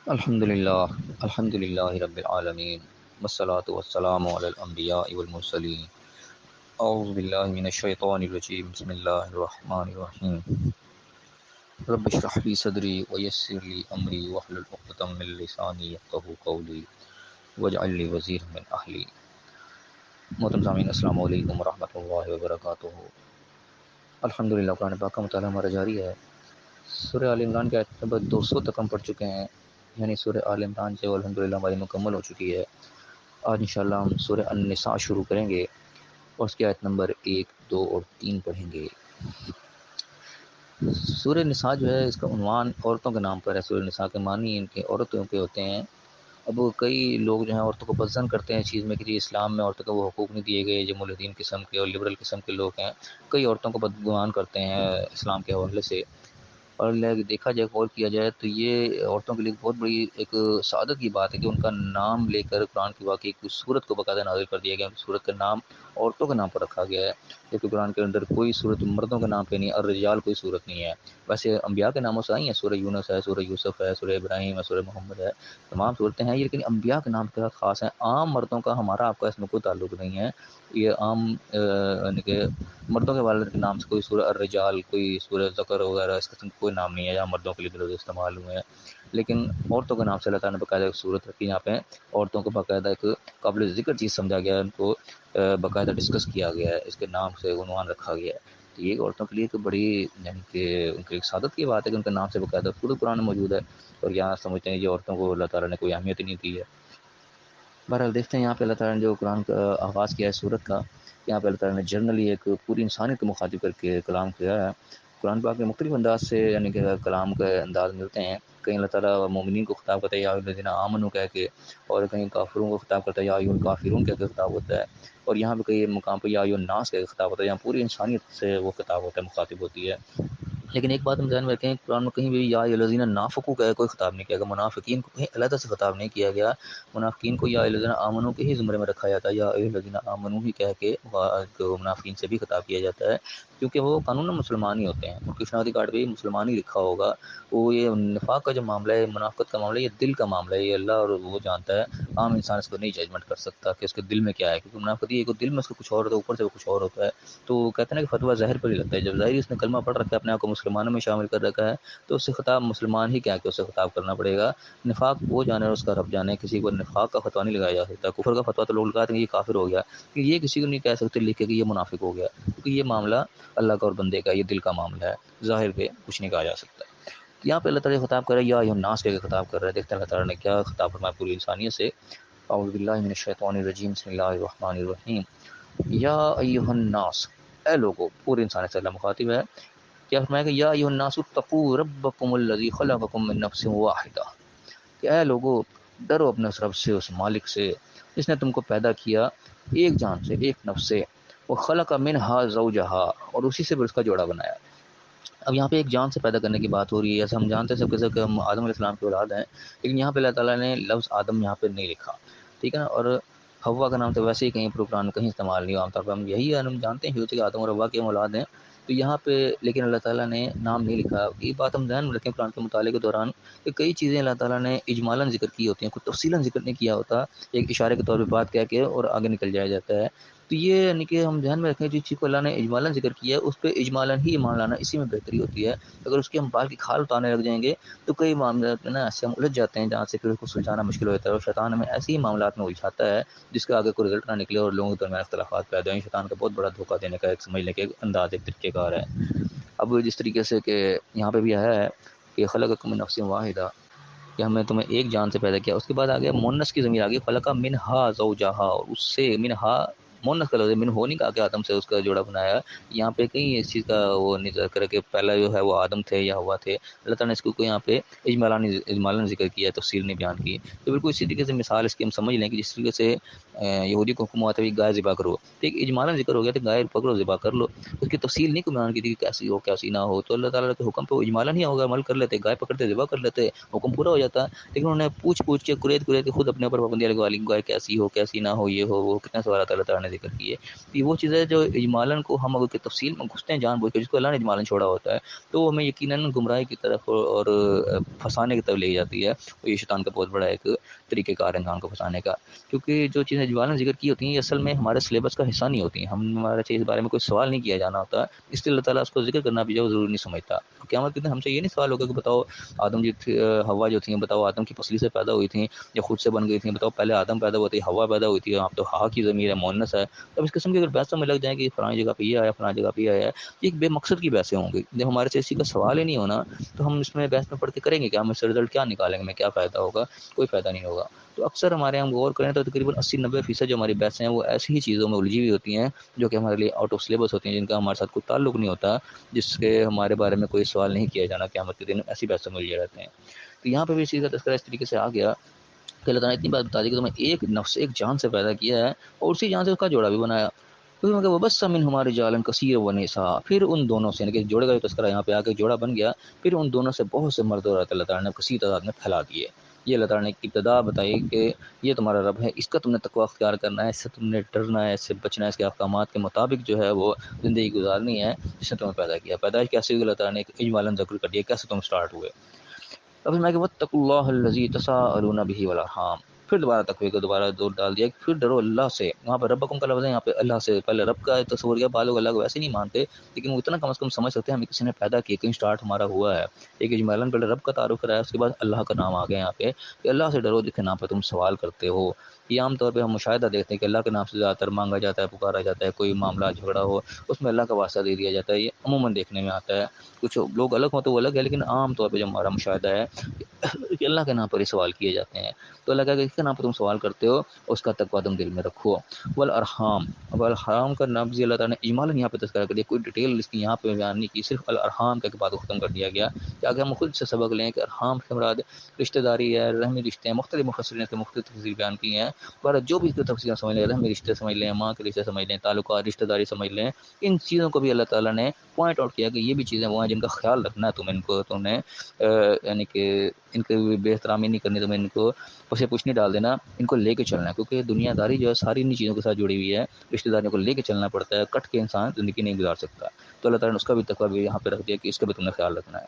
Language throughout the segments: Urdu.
الحمد للہ رب العالمین والصلاة والسلام علی الانبیاء والمرسلین اعوذ باللہ من الشیطان الرجیم بسم اللہ الرحمن الرحیم رب اشرح لی صدری ویسر لی امری واحلل عقدۃ من لسانی یفقہوا قولی واجعل لی وزیرا من اہلی۔ محترم سامعین، السلام علیکم ورحمۃ اللہ وبرکاتہ۔ الحمدللہ قرآن پاک کا مطالعہ ہمارا جاری ہے۔ سورہ آل عمران کے آیت نمبر 200 تک ہم پڑھ چکے ہیں، یعنی سورہ آل عمران جو الحمدللہ ہماری مکمل ہو چکی ہے۔ آج انشاءاللہ ہم سورہ النساء شروع کریں گے اور اس کی آیت نمبر 1، 2 اور 3 پڑھیں گے۔ سورہ نساء جو ہے، اس کا عنوان عورتوں کے نام پر ہے۔ سورہ نساء کے معنی ان کے عورتوں کے ہوتے ہیں۔ اب کئی لوگ جو ہیں عورتوں کو پسند کرتے ہیں اس چیز میں کہ اسلام میں عورتوں کو وہ حقوق نہیں دیے گئے، جو ملحدین قسم کے اور لبرل قسم کے لوگ ہیں، کئی عورتوں کو بدگمان کرتے ہیں اسلام کے حوالے سے۔ اور دیکھا جائے، غور کیا جائے تو یہ عورتوں کے لیے بہت بڑی ایک سعادت کی بات ہے کہ ان کا نام لے کر قرآن کی واقعی ایک صورت کو باقاعدہ نازل کر دیا گیا۔ صورت کا نام عورتوں کے نام پر رکھا گیا ہے، جبکہ قرآن کے اندر کوئی صورت مردوں کے نام پہ نہیں، الرجال کوئی صورت نہیں ہے۔ ویسے انبیاء کے ناموں سے آئی ہیں، سورہ یونس ہے، سورہ یوسف ہے، سورہ ابراہیم ہے، سورہ محمد ہے، تمام صورتیں ہیں، لیکن انبیاء کے نام کے ساتھ خاص ہیں۔ عام مردوں کا ہمارا آپ کا اس میں کوئی تعلق نہیں ہے۔ یہ عام یعنی کہ مردوں کے والد کے نام سے کوئی سورہ الرجال، کوئی سورہ ذکر وغیرہ اس قسم کوئی نام نہیں ہے، یہاں مردوں کے لیے درجے استعمال ہوئے ہیں، لیکن عورتوں کے نام سے اللہ تعالیٰ نے باقاعدہ ایک صورت رکھی۔ یہاں پہ عورتوں کو باقاعدہ ایک قابل ذکر چیز سمجھا گیا ہے، ان کو باقاعدہ ڈسکس کیا گیا ہے، اس کے نام سے عنوان رکھا گیا ہے۔ تو یہ عورتوں کے لیے ایک بڑی یعنی کہ ان کی ایک سعادت کی بات ہے کہ ان کے نام سے باقاعدہ پورے قرآن میں موجود ہے، اور یہاں سمجھتے ہیں یہ عورتوں کو اللہ تعالیٰ نے کوئی اہمیت ہی نہیں دی ہے۔ بہرحال دیکھتے ہیں یہاں پہ اللہ تعالیٰ نے جو قرآن کا آغاز کیا ہے صورت کا، یہاں پہ اللہ تعالیٰ نے جنرلی ایک پوری انسانیت کو مخاطب کر کے کلام کیا ہے۔ قرآن پاک میں مختلف انداز سے یعنی کہ کلام کے انداز ملتے ہیں۔ کہیں اللہ تعالیٰ مومنین کو خطاب کرتا ہے یا الذین آمنوا کہہ کے، اور کہیں کافروں کو خطاب کرتا ہے یا ایھا الکافرون کہہ کے خطاب ہوتا ہے، اور یہاں پہ کئی مقام پہ یا ایھا الناس کہہ کے خطاب ہوتا ہے، یہاں پوری انسانیت سے وہ خطاب ہوتا ہے، مخاطب ہوتی ہے۔ لیکن ایک بات ہم ذہن میں رکھیں، قرآن میں کہیں بھی یا ایھا الذین نافقوا کہہ کوئی خطاب نہیں کیا گیا، منافقین کو کہیں علیحدہ سے خطاب نہیں کیا گیا۔ منافقین کو یا ایھا الذین آمنوا کے ہی زمرے میں رکھا جاتا ہے، یا ایھا الذین آمنوا ہی کہہ کے منافقین سے بھی خطاب کیا جاتا ہے، کیونکہ وہ قانون مسلمان ہی ہوتے ہیں، ان کی شناختی کارڈ پہ بھی مسلمان ہی لکھا ہوگا۔ وہ یہ نفاق کا جو معاملہ ہے، منافقت کا معاملہ ہے، یہ دل کا معاملہ ہے، یہ اللہ اور وہ جانتا ہے، عام انسان اس کو نہیں ججمنٹ کر سکتا کہ اس کے دل میں کیا ہے، کیونکہ منافقت یہ دل میں اس کو کچھ اور ہوتا ہے، اوپر سے وہ کچھ اور ہوتا ہے۔ تو کہتے ہیں کہ فتویٰ ظاہر پر ہی لگتا ہے، جب ظاہر اس نے کلمہ پڑھ رکھا ہے، اپنے آپ کو مسلمانوں میں شامل کر رکھا ہے، تو اس سے خطاب مسلمان ہی کیا کہ اس سے خطاب کرنا پڑے گا۔ نفاق وہ جانے اور اس کا رب جانے، کسی کو نفاق کا فتویٰ نہیں لگایا جا سکتا۔ کفر کا فتویٰ تو لوگ لگاتے ہیں کہ یہ کافر ہو گیا، کہ یہ کسی کو نہیں کہہ سکتے لکھ کے کہ یہ منافق ہو گیا، کیونکہ یہ معاملہ اللہ کا اور بندے کا، یہ دل کا معاملہ ہے، ظاہر پہ کچھ نہیں کہا جا سکتا۔ یہاں پہ اللہ تعالیٰ خطاب کر رہا ہے یا ایھا الناس کہہ کے خطاب کر رہا ہے۔ دیکھتے ہیں اللہ تعالیٰ نے کیا خطاب فرمایا پوری انسانیت سے۔ اعوذ باللہ من الشیطان الرجیم، بسم اللہ الرحمن الرحیم۔ یا ایھا الناس، اے لوگو، پوری انسانیت سے اللہ مخاطب ہے۔ کیا فرمایا کہ یا ایھا الناس اتقوا ربکم الذی خلقکم من نفس واحدہ، کہ اے لوگو ڈرو اپنے اس رب سے، اس مالک سے جس نے تم کو پیدا کیا ایک جان سے، ایک نفس سے، وخلق منہا زوجہا، اور اسی سے پھر اس کا جوڑا بنایا۔ اب یہاں پہ ایک جان سے پیدا کرنے کی بات ہو رہی ہے، ایسا ہم جانتے ہیں سب کے سب کہ ہم آدم علیہ السلام کی اولاد ہیں، لیکن یہاں پہ اللہ تعالیٰ نے لفظ آدم یہاں پہ نہیں لکھا، ٹھیک ہے نا۔ اور حوا کا نام تو ویسے ہی کہیں قرآن میں کہیں استعمال نہیں ہوا، عام طور پہ ہم یہی ہم جانتے ہیں کہ آدم اور حوا کی ہم اولاد ہیں، تو یہاں پہ لیکن اللہ تعالیٰ نے نام نہیں لکھا۔ یہ بات ہم ذہن میں رکھیں قرآن کے مطالعے کے دوران کہ کئی چیزیں اللہ تعالیٰ نے اجمالاً ذکر کی ہوتی ہیں، کوئی تفصیلاً ذکر نہیں کیا ہوتا، ایک اشارے کے طور پہ بات کہہ کے اور آگے نکل جایا جاتا ہے۔ تو یہ یعنی کہ ہم ذہن میں رکھیں جس چیز کو اللہ نے اجمالاً ذکر کیا ہے اس پہ اجمالاً ہی ایمان لانا، اسی میں بہتری ہوتی ہے۔ اگر اس کے ہم بال کی کھال اتارنے لگ جائیں گے تو کئی معاملات میں نا ایسے ہم الجھ جاتے ہیں جہاں سے پھر اس کو سلجھانا مشکل ہو جاتا ہے، اور شیطان ہمیں ایسے ہی معاملات میں الجھاتا ہے جس کا آگے کوئی رزلٹ نہ نکلے اور لوگوں کے درمیان اختلافات پیدا ہوئیں۔ شیطان کا بہت بڑا دھوکہ دینے کا ایک سمجھ لیں کہ ایک انداز، ایک طریقہ کار ہے۔ اب جس طریقے سے کہ یہاں پہ بھی آیا ہے کہ خلقکم من نفس واحدہ، کہ ہم نے تمہیں ایک جان سے پیدا کیا، اس کے بعد آگیا مونس کی ضمیر آگئی، خلق منہا زوجہا، اور اس سے منہا مونس کا لفظ من ہو نہیں کہا کہ آدم سے اس کا جوڑا بنایا، یہاں پہ کہیں اس چیز کا وہ نہیں ذکر کہ پہلا جو ہے وہ آدم تھے یا ہوا تھے، اللہ تعالیٰ نے اس کو یہاں پہ اجمالاً ذکر کیا ہے، تفصیل نہیں بیان کی۔ تو بالکل اسی طریقے سے مثال اس کی ہم سمجھ لیں کہ جس طریقے سے یہودی کو حکم آتا ہے گائے ذبح کرو، تو ایک اجمالاً ذکر ہو گیا تو گائے پکڑو ذبح کر لو، اس کی تفصیل نہیں کو بیان کی تھی کہ کیسی ہو کیسی نہ ہو، تو اللہ تعالیٰ کے حکم پہ وہ اجمالاً ہی ہوگا عمل کر لیتے، گائے پکڑتے ذبح کر لیتے، حکم پورا ہو جاتا۔ لیکن انہوں نے پوچھ کے قریت کے خود اپنے اوپر پابندیاں لگوا لی، گائے کیسی ہو کیسی نہ ہو، یہ ہو وہ، کتنے سوالات اللہ تعالیٰ نے نے ذکر کی ہے. یہ وہ چیز ہے جو اجمالاً کو ہم اگر تفصیل میں گھستے ہیں جان بوجھ کے، جس کو اللہ نے اجمالاً چھوڑا ہوتا ہے، تو وہ ہمیں یقیناً گمراہی کی طرف اور پھنسانے کی طرف لے جاتی ہے. اور یہ شیطان کا بہت بڑا ایک طریقہ کار ہے انسان کو پھنسانے کا، کیونکہ جو چیزیں اجمالاً ذکر کی ہوتی ہیں یہ اصل میں ہمارے سلیبس کا حصہ نہیں ہوتی ہیں. ہمارے چیز اس بارے میں کوئی سوال نہیں کیا جانا ہوتا، اس لیے اللہ تعالیٰ اس کو ذکر کرنا بھی جو ضروری نہیں سمجھتا. قیامت کے دن ہم سے یہ نہیں سوال ہوگا کہ بتاؤ آدم جی ہوا جو تھیں، بتاؤ آدم کی پسلی سے پیدا ہوئی تھیں یا خود سے بن گئی تھیں، بتاؤ پہلے آدم پیدا ہوئی تھی، ہوا پیدا ہوئی تھی، آپ تو ہا کی ضمیر ہے، مؤنث ہے. اب اس قسم کی اگر بحثوں میں لگ جائیں کہ فلانی جگہ پہ یہ آیا، فلانی جگہ پہ یہ آیا، یہ ایک بے مقصد کی بحثیں ہوں گی. جب ہمارے سے اسی کا سوال ہی نہیں ہونا تو ہم اس میں بحث میں پڑھ کے کریں گے کیا؟ ہم اس سے رزلٹ کیا نکالیں گے؟ میں کیا فائدہ ہوگا؟ کوئی فائدہ نہیں ہوگا. تو اکثر ہمارے ہم غور کریں تو تقریباً 80-90% جو ہماری بحثیں ہیں وہ ایسی ہی چیزوں میں الجھی ہوئی ہوتی ہیں جو کہ ہمارے لیے آؤٹ آف سلیبس ہوتی ہیں، جن کا ہمارے ساتھ کوئی تعلق نہیں ہوتا، جس کے ہمارے بارے میں کوئی سوال نہیں کیا جانا. قیامت کے دن ایسی بحثوں میں الجھے رہتے ہیں. تو یہاں پہ بھی اس چیز کا تذکرہ اس طریقے سے آ گیا کہ اللہ تعالیٰ نے اتنی بات بتا دی کہ تمہیں ایک نفس، ایک جان سے پیدا کیا ہے اور اسی جان سے اس کا جوڑا بھی بنایا. وہ بس من ہمارے جالن کثیر و نساء، پھر ان دونوں سے، یعنی کہ جوڑے کا جو تذکرہ یہاں پہ آ کے جوڑا بن گیا، پھر ان دونوں سے بہت سے مرد اور اللہ تعالیٰ نے کثیر تعداد میں پھیلا دیے. یہ اللہ تعالیٰ نے ابتدا بتائی کہ یہ تمہارا رب ہے، اس کا تم نے تقوی اختیار کرنا ہے، اس سے تم نے ڈرنا ہے، اس سے بچنا ہے، اس کے احکامات کے مطابق جو ہے وہ زندگی گزارنی ہے جس نے تمہیں پیدا کیا. پیدائش کیسے ہوئی؟ اللہ تعالیٰ نے اجمالاً ذکر کر دیا کیسے تم سٹارٹ ہوئے. اب میں کہ واتقوا اللہ الذی تساءلون بہ والارحام، پھر دوبارہ تقوی کو دوبارہ دور ڈال دیا کہ پھر ڈرو اللہ سے. وہاں پہ ربکم کا لفظ ہے، یہاں پہ اللہ سے. پہلے رب کا تصور کیا، بعض لوگ اللہ کو ویسے نہیں مانتے، لیکن وہ اتنا کم از کم سمجھ سکتے ہیں ہمیں کسی نے پیدا کیا، کہیں سٹارٹ ہمارا ہوا ہے. ایک اجمالاً پہلے رب کا تعارف کرایا، اس کے بعد اللہ کا نام آ گیا یہاں پہ کہ اللہ سے ڈرو جس کے نام پہ تم سوال کرتے ہو. یہ عام طور پہ ہم مشاہدہ دیکھتے ہیں کہ اللہ کے نام سے زیادہ تر مانگا جاتا ہے، پکارا جاتا ہے. کوئی معاملہ جھگڑا ہو اس میں اللہ کا واسطہ دے دیا جاتا ہے. یہ عموماً دیکھنے میں آتا ہے. کچھ لوگ الگ ہوں تو وہ الگ ہے، لیکن عام طور پہ جو ہمارا مشاہدہ ہے کہ اللہ کے نام پر ہی سوال کیے جاتے ہیں. تو اللہ کہ اس کے نام پر تم سوال کرتے ہو، اس کا تقویٰ تم دل میں رکھو. والارحام، اب الارحام کا نام بھی اللہ تعالیٰ نے اجمالاً یہاں پہ تذکرہ کر دیا، کوئی ڈیٹیل اس کی یہاں پہ بیان نہیں کی، صرف الارحام کا بات ختم کر دیا گیا کہ آگے ہم خود سے سبق لیں کہ ارحام سے مراد رشتہ داری ہے، رحمی رشتے ہیں. مختلف مفسرین نے مختلف تفسیر بیان کی ہیں، پر جو بھی اس کی تفسیر سمجھ لیں، رحمی رشتے سمجھ لیں، ماں کے رشتے سمجھ لیں، تعلقات رشتہ داری سمجھ لیں، ان چیزوں کو بھی اللہ تعالیٰ نے پوائنٹ آؤٹ کیا کہ یہ بھی چیزیں وہ ہیں جن کا خیال رکھنا ہے تم. ان کو تم نے یعنی کہ ان کی بے احترامی نہیں کرنی، تمہیں ان کو اسے کچھ نہیں ڈال دینا، ان کو لے کے چلنا ہے. کیونکہ دنیا داری جو ہے ساری انہی چیزوں کے ساتھ جڑی ہوئی ہے، رشتہ داریوں کو لے کے چلنا پڑتا ہے، کٹ کے انسان زندگی نہیں گزار سکتا. تو اللہ تعالیٰ نے اس کا بھی تقویٰ بھی یہاں پہ رکھ دیا کہ اس کا بھی تم نے خیال رکھنا ہے.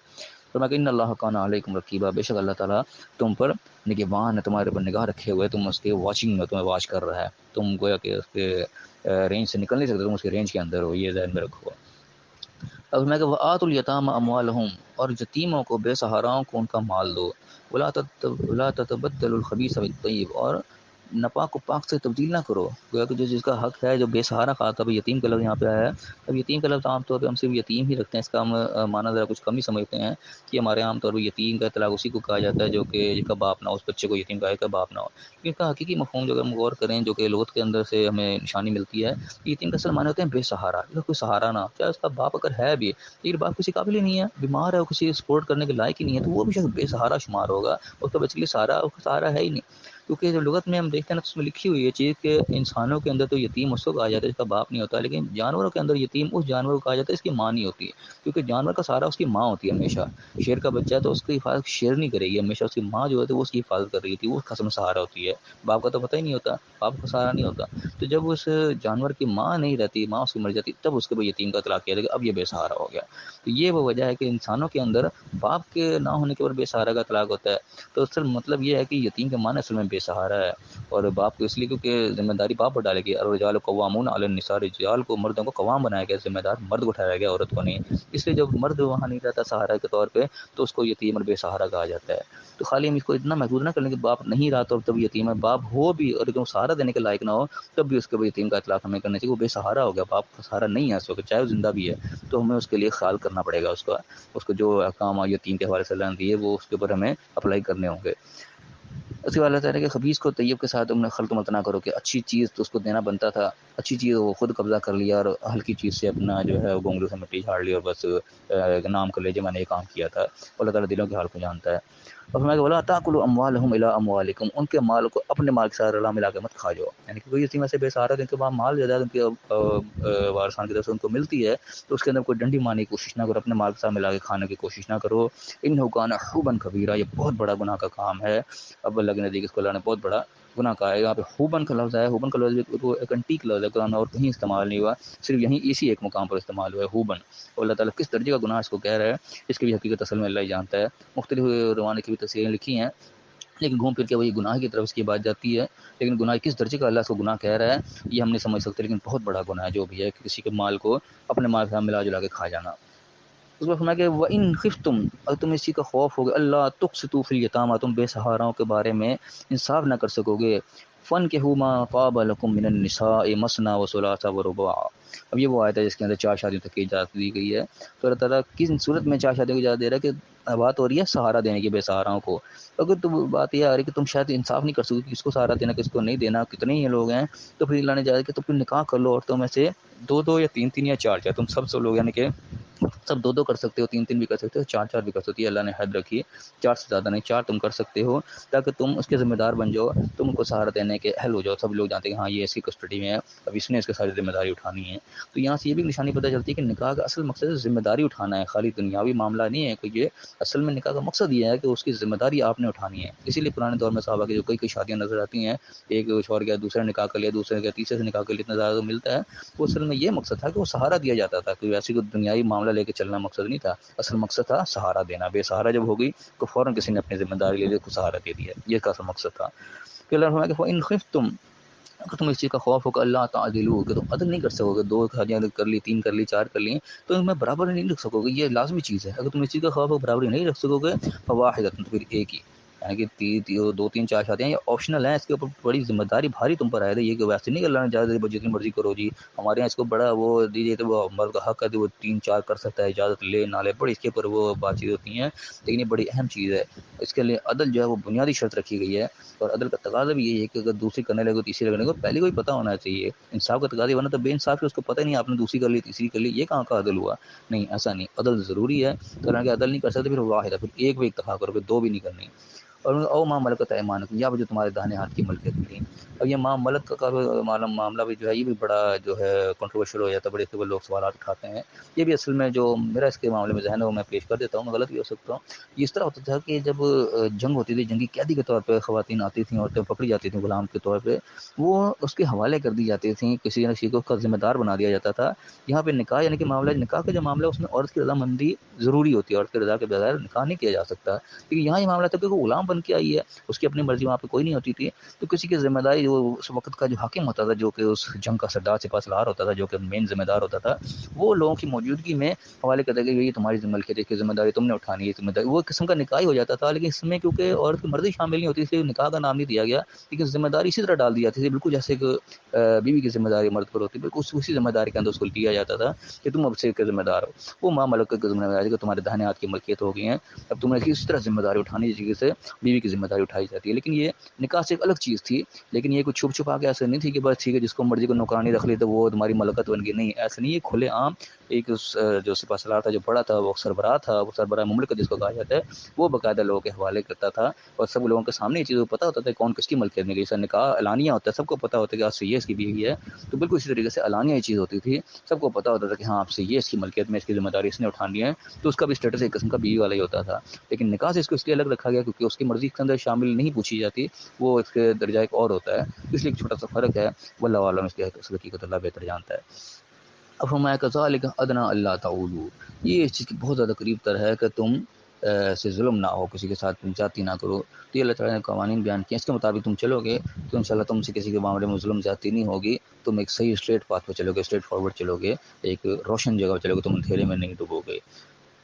تو میں کہ ان اللہ کان علیکم رقیبا، بے شک اللہ تعالیٰ تم پر نگہبان ہے، تمہارے پر نگاہ رکھے ہوئے، تم اس کے واچنگ میں، تمہیں واچ کر رہا ہے. تم گویا کہ اس کے رینج سے نکل نہیں سکتے، تم اس کے رینج کے اندر ہو، یہ ذہن میں رکھو. اب میں کہ وآتوا الیتامی اموالہم، اور یتیموں کو، بے سہاراؤں کو ان کا مال دو. ولا تتبدلوا الخبیث بالطیب، اور ناپاک کو پاک سے تبدیل نہ کرو. گویا کہ جو جس کا حق ہے، جو بے سہارا کہا تھا، یتیم کا لفظ یہاں پہ آیا ہے. اب یتیم کا لفظ عام طور پہ ہم صرف یتیم ہی رکھتے ہیں، اس کا ہم معنی ذرا کچھ کم ہی سمجھتے ہیں کہ ہمارے عام طور پہ یتیم کا اطلاق اسی کو کہا جاتا ہے جو کہ جس کا باپ نہ ہو، اس بچے کو یتیم کہا، کا باپ نہ ہو. اس کا حقیقی مفہوم جو اگر ہم غور کریں، جو کہ لغت کے اندر سے ہمیں نشانی ملتی ہے، یتیم کا اصل معنی ہوتے ہیں بے سہارا. اس کا کوئی سہارا نہ، چاہے اس کا باپ اگر ہے بھی، لیکن باپ کسی قابل ہی نہیں ہے، بیمار ہے، وہ کسی سپورٹ کرنے کے لائق ہی نہیں ہے، تو وہ بھی شخص بے سہارا شمار ہوگا. اس کا بچے کے لیے سہارا، اس کا سہارا ہے ہی نہیں. کیونکہ جو لغت میں ہم دیکھتے ہیں نا، اس میں لکھی ہوئی ہے چیز کہ انسانوں کے اندر تو یتیم اس کو کہا جاتا ہے جس کا باپ نہیں ہوتا، لیکن جانوروں کے اندر یتیم اس جانور کو کہا جاتا ہے اس کی ماں نہیں ہوتی ہے. کیونکہ جانور کا سہارا اس کی ماں ہوتی ہے ہمیشہ. شیر کا بچہ ہے تو اس کی حفاظت شیر نہیں کرے گی، ہمیشہ اس کی ماں جو ہوتی ہے وہ اس کی حفاظت کر رہی ہوتی ہے، وہ اس کا سہارا ہوتی ہے. باپ کا تو پتہ ہی نہیں ہوتا، باپ کا سہارا نہیں ہوتا. تو جب اس جانور کی ماں نہیں رہتی، ماں اس کی مر جاتی، تب اس کے یتیم کا اطلاق کیا جائے گا، اب یہ بے سہارا ہو گیا. تو یہ وہ وجہ ہے کہ انسانوں کے اندر باپ کے نہ ہونے کے بعد بے سہارا کا اطلاق ہوتا ہے. تو اصل مطلب یہ ہے کہ یتیم کے معنی اصل میں بے سہارا ہے. اور باپ کو اس لیے کیونکہ ذمہ داری باپ پر ڈالے گی. الرجال قوامون علی النساء، رجال کو، مردوں کو قوام بنایا گیا، ذمہ دار مرد کو ٹھہرایا گیا، عورت کو نہیں. اس لیے جب مرد وہاں نہیں رہتا سہارا کے طور پہ تو اس کو یتیم اور بے سہارا کہا جاتا ہے. تو خالی ہم اس کو اتنا محدود نہ کر لیں کہ باپ نہیں رہا تو تب یتیم ہے، باپ ہو بھی اور جو سہارا دینے کے لائق نہ ہو تب بھی اس کے یتیم کا اطلاق ہمیں کرنا چاہیے. وہ بے سہارا ہو گیا، باپ کا سہارا نہیں ہے اس وقت، چاہے وہ زندہ بھی ہے، تو ہمیں اس کے لیے خیال کرنا پڑے گا. اس کو جو احکام یتیم کے حوالے سے اللہ نے دیے وہ اس کے اوپر ہمیں اپلائی کرنے ہوں گے. اس کے بعد اللہ تعالیٰ کہ خبیث کو طیب کے ساتھ تم نے خلط مت نہ کرو، کہ اچھی چیز تو اس کو دینا بنتا تھا، اچھی چیز وہ خود قبضہ کر لیا اور ہلکی چیز سے اپنا جو ہے گونگلو سے مٹی جھاڑ لی اور بس نام کر لیجیے میں نے یہ کام کیا تھا. اللہ تعالیٰ دلوں کے حال کو جانتا ہے. اور میں کہ ولا تاکلوا اموالہم الی اموالکم، ان کے مال کو اپنے مال کے ساتھ رلا ملا کے مت کھا جاؤ. یعنی کہ کوئی یتیم ایسے بے سہارا ہے، ان کے پاس مال زیادہ ان کے وارثان کی طرف سے ان کو ملتی ہے، تو اس کے اندر کوئی ڈنڈی مارنے کی کوشش نہ کرو، اپنے مال کے ساتھ ملا کے کھانے کی کوشش نہ کرو. انہ کان حوبا کبیرا، یہ بہت بڑا گناہ کا کام ہے. اب اللہ کے نزدیک اس کو اللہ نے بہت بڑا گناہ کا ہے۔ یہاں پہ ہوبن کا لفظ ہے، ہوبن کا لفظ وہ ایک انٹیک لفظ ہے، قرآن میں اور کہیں استعمال نہیں ہوا، صرف یہیں اسی ایک مقام پر استعمال ہوا ہے ہوبن۔ اور اللہ تعالیٰ کس درجے کا گناہ اس کو کہہ رہا ہے، اس کی بھی حقیقت اصل میں اللہ ہی جانتا ہے۔ مختلف روایات کی بھی تفسیریں لکھی ہیں، لیکن گھوم پھر کے وہی گناہ کی طرف اس کی بات جاتی ہے۔ لیکن گناہ کس درجے کا اللہ اس کو گناہ کہہ رہا ہے یہ ہم نہیں سمجھ سکتے، لیکن بہت بڑا گناہ ہے جو بھی ہے کہ کسی کے مال کو اپنے مال کے ساتھ ملا جلا کے کھا جانا۔ اس میں فرمایا کہ وَإِنْ خِفْتُمْ، اگر تم اسی کا خوف ہوگا، اللہ تقسطوا فی الیتامیٰ، تم بے سہاراؤں کے بارے میں انصاف نہ کر سکو گے، فَانكِحُوا مَا طَابَ لَكُم مِّنَ النِّسَاءِ مَثْنَىٰ وَثُلَاثَ وَرُبَاعَ۔ اب یہ وہ آیت ہے جس کے اندر 4 شادیوں تک کی اجازت دی گئی ہے۔ تو اللہ تعالیٰ کس صورت میں 4 شادیوں کی اجازت دے رہا ہے کہ بات ہو رہی ہے سہارا دینے کی بے سہاراؤں کو۔ اگر تو بات یہ آ رہی ہے کہ تم شاید انصاف نہیں کر سکو کہ کس کو سہارا دینا کس کو نہیں دینا، کتنے ہی لوگ ہیں، تو پھر اللہ نے اجازت کہ تم پھر نکاح کر لو عورتوں میں سے 2 یا 3 یا 4 تم سب لوگ، یعنی کہ سب 2 کر سکتے ہو، 3 بھی کر سکتے ہو، 4 بھی کر سکتے ہو۔ اللہ نے حد رکھی ہے 4 سے زیادہ نہیں، 4 تم کر سکتے ہو تاکہ تم اس کے ذمہ دار بن جاؤ، تم ان کو سہارا دینے کے اہل ہو جاؤ۔ سب لوگ جانتے ہیں کہ ہاں یہ اس کی کسٹڈی میں ہے، اب اس نے اس کی ساری ذمہ داری اٹھانی ہے۔ تو یہاں سے یہ بھی نشانی پتہ چلتی ہے کہ نکاح کا اصل مقصد ذمہ داری اٹھانا ہے، خالی دنیاوی معاملہ نہیں ہے کوئی۔ یہ اصل میں نکاح کا مقصد یہ ہے کہ اس کی ذمہ داری آپ نے اٹھانی ہے۔ اسی لیے پرانے دور میں صحابہ کی جو کئی شادیاں نظر آتی ہیں، ایک شوہر کا دوسرا نکاح کر لیا، دوسرے کا تیسرے سے نکاح کر لیا، اتنا زیادہ ملتا ہے، وہ اصل میں یہ مقصد تھا کہ وہ سہارا دیا جاتا تھا، کوئی ایسی کوئی دنیاوی معاملہ لے کے چلنا مقصد نہیں تھا، اصل مقصد تھا سہارا دینا۔ بے سہارا جب ہو گئی تو فوراً کسی نے اپنی ذمہ داری لے لی، کو سہارا دے دیا، یہ کا اصل مقصد تھا۔ کہ اللہ فرمایا کہ فَإِنْ خِفْتُمْ، اگر تم اس چیز کا خوف ہو کہ اللہ تعدلوا، کہ تم عدل نہیں کر سکو گے، 2 شادیاں کر لی، 3 کر لی، 4 کر لی، تو ان میں برابری نہیں رکھ سکو گے، یہ لازمی چیز ہے۔ اگر تم اس چیز کا خوف ہو برابری نہیں رکھ سکو گے، فواحدۃ، تو پھر ایک ہی، یعنی کہ 2 3 4 شادیاں یہ آپشنل ہیں، اس کے اوپر بڑی ذمہ داری بھاری تم پر آئے گی۔ یہ کہ ویسے نہیں کہ اللہ نے اجازت دی جتنی مرضی کرو جی، ہمارے یہاں اس کو بڑا وہ دیجیے تو وہ مرد کا حق ہے، وہ 3 4 کر سکتا ہے، اجازت لے نہ لے، بڑی اس کے اوپر وہ بات چیز ہوتی ہیں، لیکن یہ بڑی اہم چیز ہے۔ اس کے لیے عدل جو ہے وہ بنیادی شرط رکھی گئی ہے، اور عدل کا تقاضا بھی یہی ہے کہ اگر دوسری کرنے لگے تیسری کرنے لگے، پہلے کوئی پتہ ہونا چاہیے۔ انصاف کا تقاضا، ورنہ تو بے انصاف ہے، اس کو پتہ ہی نہیں آپ نے دوسری کر لی تیسری کر لی، یہ کہاں کا عدل ہوا؟ نہیں، ایسا نہیں، عدل ضروری ہے۔ تو اگر عدل نہیں کر سکتے پھر واحد ہے، پھر ایک بھی اکتفا کرو، پھر 2 بھی نہیں کرنی۔ اور او ماں ملکت ایمانکم، یا جو تمہارے داہنے ہاتھ کی ملکیت ملی۔ اب یہ ماں ملک کا معاملہ بھی جو ہے یہ بھی بڑا جو ہے کنٹروورشل ہو جاتا ہے، بڑے سے لوگ سوالات اٹھاتے ہیں۔ یہ بھی اصل میں جو میرا اس کے معاملے میں ذہن ہے وہ میں پیش کر دیتا ہوں، میں غلط بھی ہو سکتا ہوں۔ یہ اس طرح ہوتا تھا کہ جب جنگ ہوتی تھی، جنگی قیدی کے طور پہ خواتین آتی تھیں، عورتیں پکڑی جاتی تھیں غلام کے طور پہ، وہ اس کے حوالے کر دی جاتی تھیں، کسی نہ کسی کو اس کا ذمہ دار بنا دیا جاتا تھا۔ یہاں پہ نکاح یعنی کہ معاملہ، نکاح کا جو معاملہ ہے اس میں عورت کی رضامندی ضروری ہوتی ہے، عورت کی رضا کے بغیر نکاح نہیں کیا جا سکتا۔ لیکن یہاں یہ معاملہ تھا کہ وہ غلام بن کے آئی ہے، اس کی اپنی مرضی وہاں پہ کوئی نہیں ہوتی تھی، تو کسی کی ذمہ داری جو اس وقت کا جو حاکم ہوتا تھا، جو کہ اس جنگ کا سردار سپہ سالار ہوتا تھا، جو کہ مین ذمہ دار ہوتا تھا، وہ لوگوں کی موجودگی میں حوالے کرتا کہ یہ تمہاری ملکیت کی ذمہ داری تم نے اٹھانی ہے، ذمہ داری وہ قسم کا نکاح ہو جاتا تھا۔ لیکن اس میں کیونکہ عورت کی مرضی شامل نہیں ہوتی، اس لیے نکاح کا نام نہیں دیا گیا، لیکن ذمہ داری اسی طرح ڈال دی جاتی تھی، بالکل جیسے کہ بیوی کی ذمہ داری مرد پر ہوتی ہے، بالکل اسی ذمہ داری کے اندر اس کو دیا جاتا تھا کہ تم اب سے کے ذمہ دار ہو۔ وہ ماں ملک کی ذمہ داری کہ تمہارے داہنے ہاتھ کی ملکیت ہو گئی ہیں، اب تمہیں اسی طرح ذمہ داری اٹھانی چاہیے سے بیوی کی ذمہ داری اٹھائی جاتی ہے۔ لیکن یہ نکاح سے ایک الگ چیز تھی، لیکن یہ کوئی چھپ چھپا کے ایسے نہیں تھی کہ بس ٹھیک ہے جس کو مرضی کو نوکرانی رکھ لی تو وہ تمہاری ملکت بن گئی، نہیں ایسا نہیں، یہ کھلے عام ایک جو سپہ سالار تھا، جو بڑا تھا، وہ سربراہ تھا، وہ سربراہ مملکت جس کو کہا جاتا ہے، وہ باقاعدہ لوگوں کے حوالے کرتا تھا، اور سب لوگوں کے سامنے یہ چیز پتہ ہوتا تھا کون کس کی ملکیت میں گئی۔ سر نکاح اعلانیہ ہوتا ہے، سب کو پتہ ہوتا ہے کہ آپ سے یہ اس کی بیوی ہے، تو بالکل اسی طریقے سے اعلانیہ یہ چیز ہوتی تھی، سب کو پتہ ہوتا تھا کہ ہاں آپ سے یہ اس کی ملکیت میں، اس کی ذمہ داری اس نے اٹھانی ہے، تو اس کا بھی اسٹیٹس ایک قسم کا بیوی والا ہی ہوتا تھا۔ لیکن نکاح سے اس کو اس لیے الگ رکھا گیا کیونکہ اس کی مرضی کے اندر شامل نہیں پوچھی جاتی، وہ اس کے درجہ ایک اور ہوتا ہے، اس لیے ایک چھوٹا سا فرق ہے، واللہ عالم، اس کی حقیقت اللہ بہتر جانتا ہے۔ اب فرمایا کذالک ادنیٰ اللہ تعولوا، یہ اس چیز کی بہت زیادہ قریب تر ہے کہ تم سے ظلم نہ ہو، کسی کے ساتھ تم زیادتی نہ کرو، تو یہ اللہ تعالیٰ نے قوانین بیان کیے، اس کے مطابق تم چلو گے تو انشاءاللہ تم سے کسی کے معاملے میں ظلم زیادتی نہیں ہوگی، تم ایک صحیح اسٹریٹ پاتھ پہ چلو گے، اسٹریٹ فارورڈ چلو گے، ایک روشن جگہ پہ چلو گے، تم اندھیرے میں نہیں ڈوبو گے۔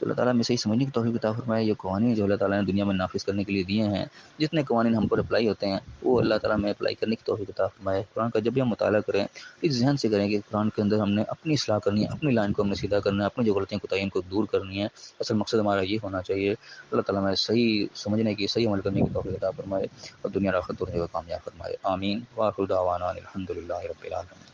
تو اللہ تعالیٰ ہمیں صحیح سمجھنے کی توفیق عطا فرمائے۔ یہ قوانین جو اللہ تعالیٰ نے دنیا میں نافذ کرنے کے لیے دیے ہیں، جتنے قوانین ہم پر اپلائی ہوتے ہیں وہ اللہ تعالیٰ ہمیں اپلائی کرنے کی توفیق عطا فرمائے۔ قرآن کا جب بھی ہم مطالعہ کریں اس ذہن سے کریں کہ قرآن کے اندر ہم نے اپنی اصلاح کرنی ہے، اپنی لائن کو ہم نے سیدھا کرنا ہے، اپنی جو غلطیاں کوتاہیوں کو دور کرنی ہے، اصل مقصد ہمارا یہ ہونا چاہیے۔ اللہ تعالیٰ ہمیں صحیح سمجھنے کی، صحیح عمل کرنے کی توفیق عطا فرمائے، اور دنیا اور آخرت دونوں کو کامیاب فرمائے، آمین۔ وآخر دعوانا الحمد للہ رب العالمین۔